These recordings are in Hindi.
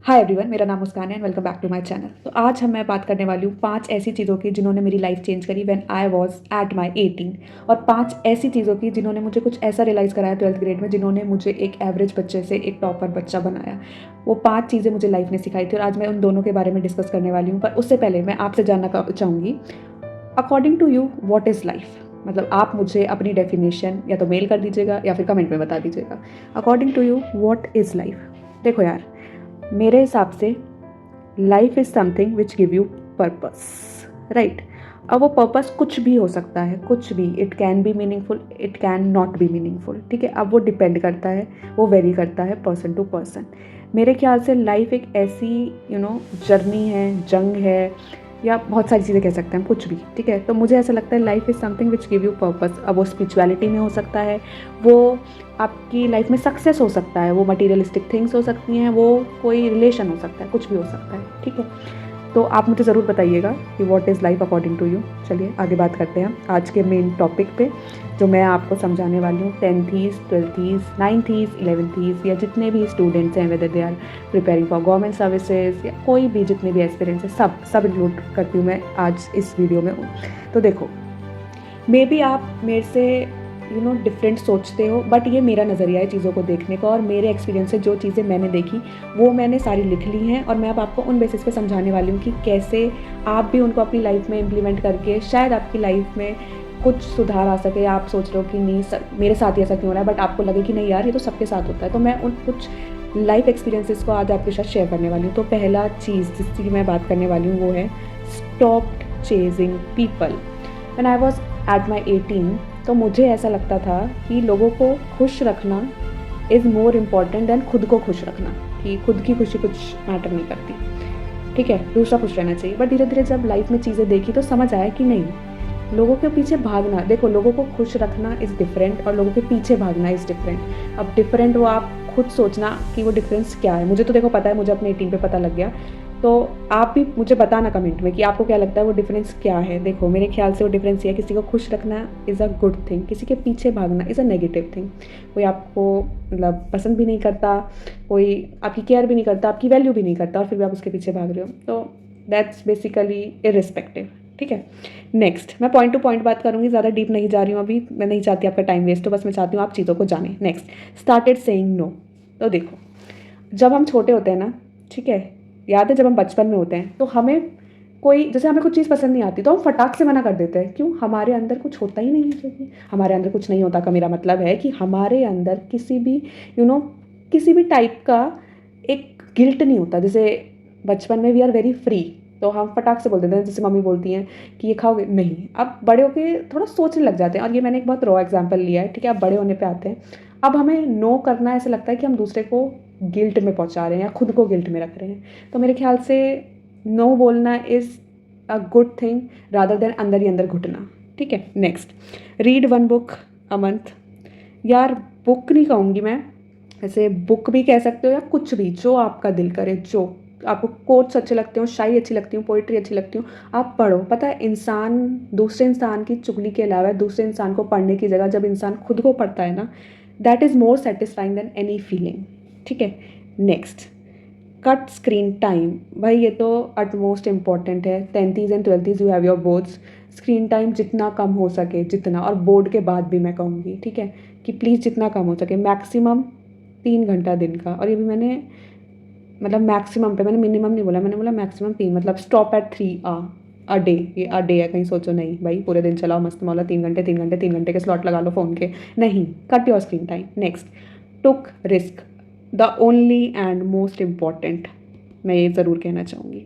हाय एवरीवन, मेरा नाम मुस्कान है and welcome back to my channel. तो आज मैं बात करने वाली हूँ 5 ऐसी चीज़ों की जिन्होंने मेरी लाइफ चेंज करी when I was at my 18 और 5 ऐसी चीज़ों की जिन्होंने मुझे कुछ ऐसा रियलाइज़ कराया 12th ग्रेड में, जिन्होंने मुझे एक एवरेज बच्चे से एक टॉपर बच्चा बनाया। वो 5 चीज़ें मुझे लाइफ ने सिखाई थी और आज मैं उन दोनों के बारे में डिस्कस करने वाली हूँ। पर उससे पहले मैं आपसे जानना चाहूँगी, according to you what is life? मतलब आप मुझे अपनी डेफिनेशन या तो मेल कर दीजिएगा या फिर कमेंट में बता दीजिएगा। According to you what is life? देखो यार, मेरे हिसाब से life is something which give you purpose, right? अब वो पर्पस कुछ भी हो सकता है, कुछ भी। It can be meaningful, it can not be meaningful, ठीक है। अब वो डिपेंड करता है, वो वेरी करता है पर्सन टू पर्सन। मेरे ख्याल से लाइफ एक ऐसी जर्नी है, जंग है, या बहुत सारी चीज़ें कह सकते हैं, कुछ भी, ठीक है। तो मुझे ऐसा लगता है life is something which give you purpose. अब वो स्पिरिचुअलिटी में हो सकता है, वो आपकी लाइफ में सक्सेस हो सकता है, वो मटीरियलिस्टिक थिंग्स हो सकती हैं, वो कोई रिलेशन हो सकता है, कुछ भी हो सकता है, ठीक है। तो आप मुझे ज़रूर बताइएगा कि what is life according to you. चलिए आगे बात करते हैं आज के मेन टॉपिक पे, जो मैं आपको समझाने वाली हूँ। 10th, 12th, 9th, 11th या जितने भी स्टूडेंट्स हैं, whether they are preparing for government services या कोई भी, जितने भी एक्सपीरियंस है, सब इंक्लूड करती हूँ मैं आज इस वीडियो में। तो देखो, मे बी आप मेरे से डिफरेंट सोचते हो, बट ये मेरा नज़रिया है चीज़ों को देखने का, और मेरे एक्सपीरियंस से जो चीज़ें मैंने देखी वो मैंने सारी लिख ली हैं, और मैं अब आपको उन बेसिस पे समझाने वाली हूँ कि कैसे आप भी उनको अपनी लाइफ में इम्प्लीमेंट करके शायद आपकी लाइफ में कुछ सुधार आ सके। आप सोच रहे हो कि नहीं मेरे साथ ही ऐसा क्यों हो रहा है, बट आपको लगे कि नहीं यार, ये तो सबके साथ होता है। तो मैं उन कुछ लाइफ एक्सपीरियंसेस को आज आपके साथ शेयर करने वाली हूँ। तो पहला चीज़ जिसकी मैं बात करने वाली हूँ वो है stop chasing people. When I was at my 18, तो मुझे ऐसा लगता था कि लोगों को खुश रखना इज़ मोर इम्पॉर्टेंट दैन खुद को खुश रखना, कि खुद की खुशी कुछ मैटर नहीं करती, ठीक है, दूसरा खुश रहना चाहिए। बट धीरे धीरे जब लाइफ में चीज़ें देखी तो समझ आया कि नहीं, लोगों के पीछे भागना, देखो, लोगों को खुश रखना इज़ डिफरेंट और लोगों के पीछे भागना इज़ डिफरेंट। अब डिफरेंट वो आप खुद सोचना कि वो डिफरेंस क्या है। मुझे तो देखो पता है, मुझे अपने 18 पे पता लग गया। तो आप भी मुझे बताना कमेंट में कि आपको क्या लगता है वो डिफरेंस क्या है। देखो, मेरे ख्याल से वो डिफरेंस ये है, किसी को खुश रखना इज़ अ गुड थिंग, किसी के पीछे भागना इज़ अ नेगेटिव थिंग। कोई आपको मतलब पसंद भी नहीं करता, कोई आपकी केयर भी नहीं करता, आपकी वैल्यू भी नहीं करता, और फिर भी आप उसके पीछे भाग रहे हो, तो दैट्स बेसिकली इर्रिस्पेक्टिव, ठीक है। नेक्स्ट, मैं पॉइंट टू पॉइंट बात करूँगी, ज़्यादा डीप नहीं जा रही हूँ अभी, मैं नहीं चाहती आपका टाइम वेस्ट हो, बस मैं चाहती हूँ आप चीज़ों को जानें। Next, started saying no. तो देखो, जब हम छोटे होते हैं ना, ठीक है, याद है जब हम बचपन में होते हैं, तो हमें कोई, जैसे हमें कुछ चीज़ पसंद नहीं आती तो हम फटाक से मना कर देते हैं। क्यों? हमारे अंदर कुछ होता ही नहीं है। क्योंकि हमारे अंदर कुछ नहीं होता का मेरा मतलब है कि हमारे अंदर किसी भी यू नो किसी भी टाइप का एक गिल्ट नहीं होता। जैसे बचपन में वी आर वेरी फ्री, तो हम फटाक से बोल देते हैं, जैसे मम्मी बोलती हैं कि ये खाओगे, नहीं। अब बड़े होके थोड़ा सोचने लग जाते हैं, और ये मैंने एक बहुत रॉ एग्जाम्पल लिया है, ठीक है। अब बड़े होने पे आते हैं, अब हमें नो करना ऐसा लगता है कि हम दूसरे को गिल्ट में पहुंचा रहे हैं या खुद को गिल्ट में रख रहे हैं। तो मेरे ख्याल से नो बोलना is a good thing rather than अंदर ही अंदर घुटना, ठीक है। Next, read 1 book a month. यार, बुक नहीं कहूँगी मैं, ऐसे बुक भी कह सकते हो या कुछ भी, जो आपका दिल करे, जो आपको कोट्स अच्छे लगते हो, शायरी अच्छी लगती हो, पोइट्री अच्छी लगती हो, आप पढ़ो। पता है, इंसान दूसरे इंसान की चुगली के अलावा दूसरे इंसान को पढ़ने की जगह जब इंसान खुद को पढ़ता है ना, that is more satisfying than any feeling, ठीक है। Next, cut screen time. भाई ये तो अटमोस्ट इम्पॉर्टेंट है। 10th and 12th you have your boards, screen time जितना कम हो सके, जितना, और बोर्ड के बाद भी मैं कहूँगी, ठीक है, कि प्लीज़ जितना कम हो सके, मैक्सिमम 3 घंटा दिन का। और ये भी मैंने मतलब मैक्सिमम पे, मैंने मिनिमम नहीं बोला, मैंने बोला मैक्सिमम 3, मतलब स्टॉप एट 3 अ डे। ये अ डे है, कहीं सोचो नहीं भाई पूरे दिन चलाओ मस्त मौला, 3 घंटे 3 घंटे 3 घंटे के स्लॉट लगा लो फ़ोन के, नहीं, cut your screen time. Next, took risk, the only and most important, मैं ये ज़रूर कहना चाहूँगी।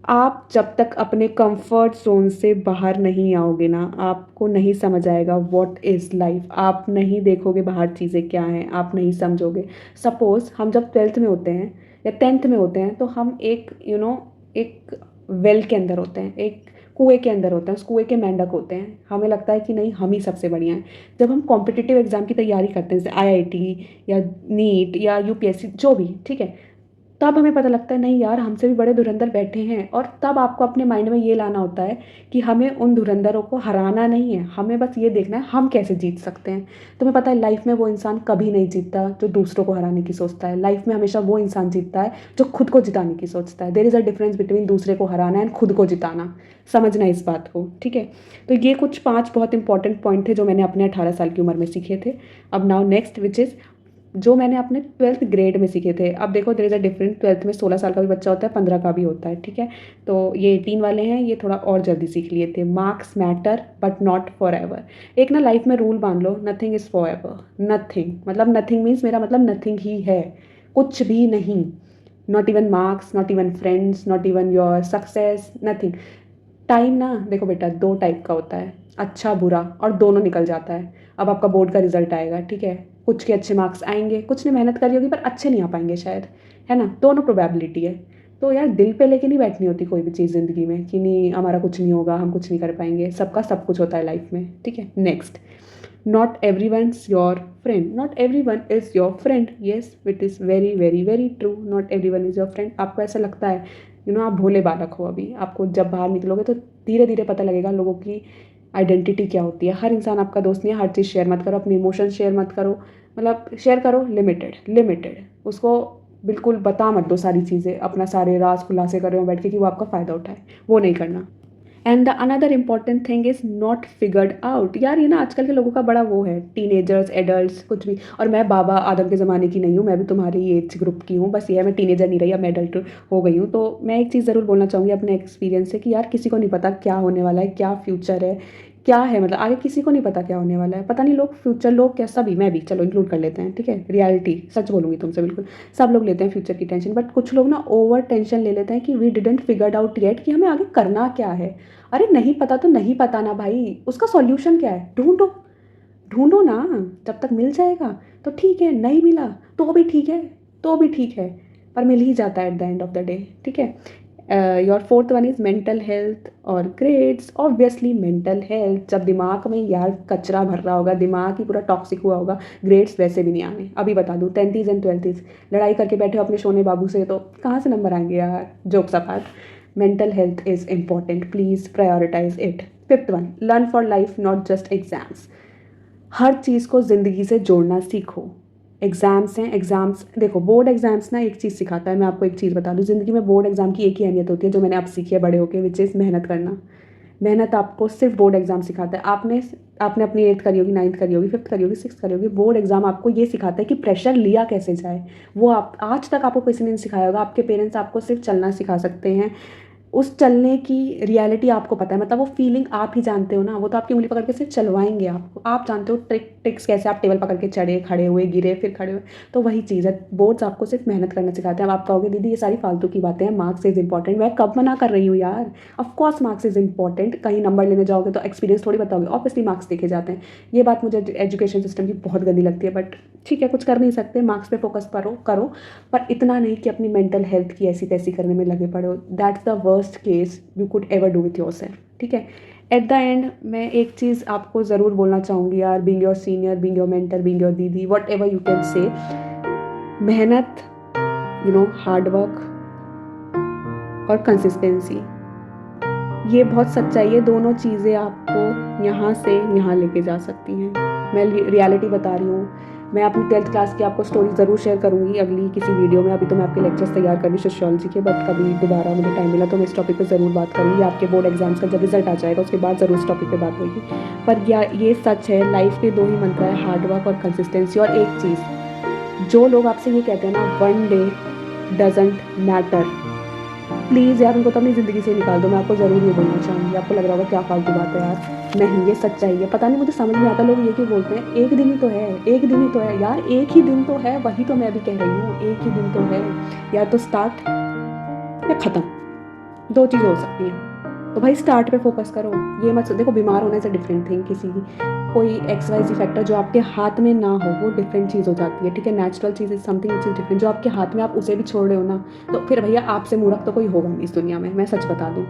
आप जब तक अपने कंफर्ट जोन से बाहर नहीं आओगे ना, आपको नहीं समझ आएगा व्हाट इज़ लाइफ। आप नहीं देखोगे बाहर चीज़ें क्या हैं, आप नहीं समझोगे। सपोज़ हम जब 12th में होते हैं या 10th में होते हैं, तो हम एक एक वेल के अंदर होते हैं, एक कुएं के अंदर होते हैं, उस कुएं के मेंढक होते हैं। हमें लगता है कि नहीं, हम ही सबसे बढ़िया हैं। जब हम कॉम्पिटिटिव एग्ज़ाम की तैयारी करते हैं, जैसे IIT या नीट या UPSC, जो भी, ठीक है, तब हमें पता लगता है नहीं यार हमसे भी बड़े धुरंधर बैठे हैं। और तब आपको अपने माइंड में ये लाना होता है कि हमें उन धुरंधरों को हराना नहीं है, हमें बस ये देखना है हम कैसे जीत सकते हैं। तुम्हें पता है लाइफ में वो इंसान कभी नहीं जीतता जो दूसरों को हराने की सोचता है। लाइफ में हमेशा वो इंसान जीतता है जो खुद को जिताने की सोचता है। There is a difference between दूसरे को हराना एंड खुद को जिताना। समझना इस बात को, ठीक है। तो ये कुछ 5 बहुत इंपॉर्टेंट पॉइंट थे जो मैंने अपने 18 साल की उम्र में सीखे थे। अब नाउ नेक्स्ट विच इज़ जो मैंने अपने 12th ग्रेड में सीखे थे। अब देखो there is a different, 12th में 16 साल का भी बच्चा होता है, 15 का भी होता है, ठीक है। तो ये 18 वाले हैं, ये थोड़ा और जल्दी सीख लिए थे। Marks matter but not forever. एक ना लाइफ में रूल मान लो, nothing is forever. Nothing मतलब नथिंग मीन्स मेरा मतलब नथिंग ही है, कुछ भी नहीं। Not even marks, not even friends, not even your success, nothing. Time ना देखो बेटा 2 टाइप का होता है, अच्छा बुरा, और दोनों निकल जाता है। अब आपका बोर्ड का रिजल्ट आएगा, ठीक है, कुछ के अच्छे मार्क्स आएंगे, कुछ ने मेहनत करी होगी पर अच्छे नहीं आ पाएंगे शायद, है ना। दोनों प्रोबेबिलिटी है। तो यार दिल पे लेके नहीं बैठनी होती कोई भी चीज़ ज़िंदगी में कि नहीं हमारा कुछ नहीं होगा, हम कुछ नहीं कर पाएंगे। सबका सब कुछ होता है लाइफ में, ठीक है। Next, not every one is your friend. Not every one is your friend, yes it is very very very true. Not every one is your friend. आपको ऐसा लगता है आप भोले बालक हो अभी, आपको जब बाहर निकलोगे तो धीरे धीरे पता लगेगा लोगों की आइडेंटिटी क्या होती है। हर इंसान आपका दोस्त नहीं है, हर चीज़ शेयर मत करो, अपने इमोशंस शेयर मत करो। मतलब शेयर करो लिमिटेड लिमिटेड। उसको बिल्कुल बता मत दो सारी चीज़ें, अपना सारे राज खुलासे कर रहे हो बैठ के कि वो आपका फ़ायदा उठाए, वो नहीं करना। And the another important thing is not figured out. यार ये ना आजकल के लोगों का बड़ा वो है, टीनेजर्स एडल्ट्स कुछ भी। और मैं बाबा आदम के ज़माने की नहीं हूँ, मैं भी तुम्हारी एज ग्रुप की हूँ, बस ये है मैं टीनेजर नहीं रही, अब मैं एडल्ट हो गई हूँ। तो मैं एक चीज़ ज़रूर बोलना चाहूँगी अपने एक्सपीरियंस से कि यार किसी को नहीं पता क्या होने वाला है, क्या फ्यूचर है, क्या है, मतलब आगे किसी को नहीं पता क्या होने वाला है। पता नहीं लोग फ्यूचर, लोग क्या, सभी, मैं भी चलो इंक्लूड कर लेते हैं, ठीक है। रियलिटी सच बोलूँगी तुमसे, बिल्कुल सब लोग लेते हैं फ्यूचर की टेंशन, बट कुछ लोग ना ओवर टेंशन ले लेते हैं कि we didn't figured out yet कि हमें आगे करना क्या है। अरे नहीं पता तो नहीं पता ना भाई, उसका सॉल्यूशन क्या है, ढूंढो। ढूंढो ना, जब तक मिल जाएगा तो ठीक है, नहीं मिला तो भी ठीक है, तो भी ठीक है, पर मिल ही जाता है at the end of the day, ठीक है। Your fourth one is mental health और ग्रेड्स। ऑब्वियसली मेंटल हेल्थ, जब दिमाग में यार कचरा भर रहा होगा, दिमाग ही पूरा टॉक्सिक हुआ होगा, ग्रेड्स वैसे भी नहीं आने। अभी बता दूँ 10th एंड 12th लड़ाई करके बैठे हो अपने सोने बाबू से, तो कहाँ से नंबर आएंगे यार, jokes apart. Mental health is important, please prioritise it. Fifth one, learn for life not just exams. हर चीज़ को ज़िंदगी से जोड़ना सीखो। एग्ज़ाम्स हैं, एग्ज़ाम्स देखो, बोर्ड एग्ज़ाम्स ना एक चीज़ सिखाता है। मैं आपको एक चीज़ बता दूँ, ज़िंदगी में बोर्ड एग्ज़ाम की एक ही अहमियत होती है जो मैंने अब सीखी है बड़े होकर, विच इज़ मेहनत करना। मेहनत आपको सिर्फ बोर्ड एग्ज़ाम सिखाता है। आपने आपने अपनी 8th करी होगी, 9th करी होगी, 5th करी होगी, 6th करी होगी। बोर्ड एग्ज़ाम आपको ये सिखाता है कि प्रेशर लिया कैसे जाए। वो आप आज तक आपको किसी ने नहीं सिखाया होगा। आपके पेरेंट्स आपको सिर्फ चलना सिखा सकते हैं, उस चलने की रियलिटी आपको पता है, मतलब वो फीलिंग आप ही जानते हो ना। वो तो आपकी उंगली पकड़ के सिर्फ चलवाएंगे आपको, आप जानते हो ट्रिक्स कैसे आप टेबल पकड़ के चढ़े, खड़े हुए, गिरे, फिर खड़े हुए। तो वही चीज़ है, बोर्ड्स आपको सिर्फ मेहनत करना सिखाते हैं। अब आप कहोगे दीदी ये सारी फालतू की बातें हैं, मार्क्स इज़ इंपॉर्टेंट। मैं कब मना कर रही हूँ यार, ऑफकोर्स मार्क्स इज़ इंपॉर्टेंट। कहीं नंबर लेने जाओगे तो एक्सपीरियंस थोड़ी बताओगे, ऑब्वियसली मार्क्स देखे जाते हैं। ये बात मुझे एजुकेशन सिस्टम की बहुत गंदी लगती है, बट ठीक है, कुछ कर नहीं सकते, मार्क्स पे फोकस करो, पर इतना नहीं कि अपनी मेंटल हेल्थ की ऐसी तैसी करने में लगे पड़ो। That's the worst case you could ever do with your self, ठीक है। एट द एंड मैं एक चीज़ आपको ज़रूर बोलना चाहूँगी यार, being your senior, being your mentor, being your didi, whatever you can say, मेहनत, हार्ड वर्क और कंसिस्टेंसी, ये बहुत सच्चाई है। दोनों चीज़ें आपको यहाँ से यहाँ लेके जा सकती हैं। मैं रियलिटी बता रही हूँ। मैं अपनी 12th क्लास की आपको स्टोरी ज़रूर शेयर करूँगी अगली किसी वीडियो में। अभी तो मैं आपके लेक्चर्स तैयार कर रही हूँ सोशियोलॉजी के, बट कभी दोबारा मुझे टाइम मिला तो मैं इस टॉपिक पे ज़रूर बात करूँगी। आपके बोर्ड एग्जाम्स का जब रिजल्ट आ जाएगा उसके बाद ज़रूर इस टॉपिक पे बात होगी। पर ये सच है, लाइफ के 2 ही मंत्र है, हार्ड वर्क और कंसिस्टेंसी। और एक चीज़, जो लोग आपसे ये कहते हैं ना one day doesn't matter, please यार उनको तो अपनी ज़िंदगी से निकाल दो। मैं आपको ज़रूर ये बोलना चाहूँगी। आपको लग रहा होगा क्या फालतू बात है यार, नहीं ये सच्चाई है। पता नहीं मुझे समझ नहीं आता लोग ये क्यों बोलते हैं, एक दिन ही तो है, एक दिन ही तो है यार, एक ही दिन तो है, वही तो मैं भी कह रही हूँ, एक ही दिन तो है। या तो स्टार्ट या ख़त्म, 2 चीज़ हो सकती हैं। तो भाई स्टार्ट पे फोकस करो। ये मत देखो, बीमार होने से डिफरेंट थिंग, किसी कोई XYZ फैक्टर जो आपके हाथ में ना हो वो डिफरेंट चीज़ हो जाती है, ठीक है। Natural cheese is something which is different. जो आपके हाथ में आप उसे भी छोड़ रहे हो ना, तो फिर भैया आपसे मूर्ख तो कोई होगा नहीं इस दुनिया में, मैं सच बता दूँ।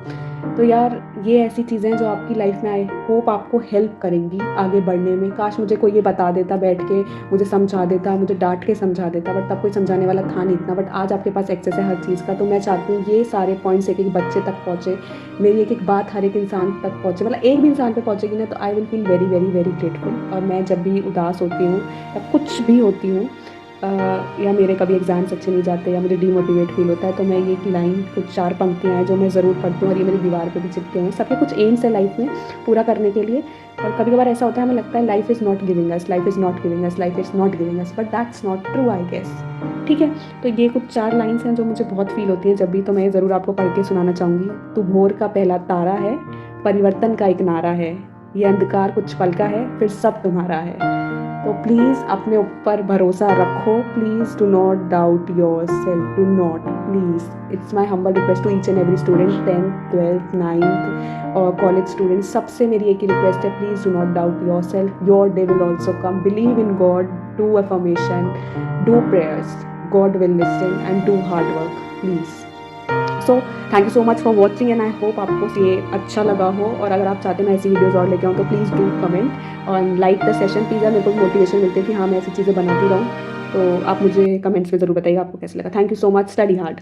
तो यार ये ऐसी चीज़ें हैं जो आपकी लाइफ में आए होप आपको हेल्प करेंगी आगे बढ़ने में। काश मुझे कोई ये बता देता बैठ के, मुझे समझा देता, मुझे डांट के समझा देता, बट तब कोई समझाने वाला था नहीं इतना। बट आज आपके पास एक्सेस है हर चीज़ का, तो मैं चाहती हूँ ये सारे पॉइंट्स एक एक बच्चे तक पहुँचे, मेरी एक एक बात हर एक इंसान तक पहुँचे। मतलब एक भी इंसान पे पहुँचेगी ना तो I will feel very very very grateful. और मैं जब भी उदास होती हूँ या कुछ भी होती हूँ, या मेरे कभी एग्ज़ाम्स अच्छे नहीं जाते या मुझे डीमोटिवेट फील होता है, तो मैं ये एक लाइन, कुछ 4 पंक्तियाँ हैं जो मैं ज़रूर पढ़ती हूँ, और ये मेरी दीवार पे भी चिपके हुए हैं। सबके कुछ एम्स है लाइफ में पूरा करने के लिए, और कभी कभार ऐसा होता है हमें लगता है life is not giving us, life is not giving us, life is not giving us, but that's not true I guess, ठीक है। तो ये कुछ 4 लाइन्स हैं जो मुझे बहुत फील होती हैं जब भी, तो मैं ज़रूर आपको पढ़ के सुनाना चाहूँगी। तू भोर का पहला तारा है, परिवर्तन का एक नारा है, ये अंधकार कुछ पल का है, फिर सब तुम्हारा है। तो प्लीज़ अपने ऊपर भरोसा रखो, please do not doubt yourself, do not, please. It's my humble request to each and every student, 10th 12th 9th और कॉलेज स्टूडेंट, सबसे मेरी एक ही रिक्वेस्ट है, please do not doubt yourself, your day will also come. Believe in God, do affirmation, do prayers, God will listen, and do hard work, please. So thank you so much for watching, and I hope आपको ये अच्छा लगा हो। और अगर आप चाहते हैं मैं ऐसी वीडियोज़ और लेके आऊँ तो प्लीज़ डू कमेंट और लाइक द सेशन प्लीज़। यार मेरे को मोटिवेशन मिलती है कि हाँ मैं ऐसी चीज़ें बनाती रहूँ। तो आप मुझे कमेंट्स में ज़रूर बताइए आपको कैसा लगा। Thank you so much, study hard.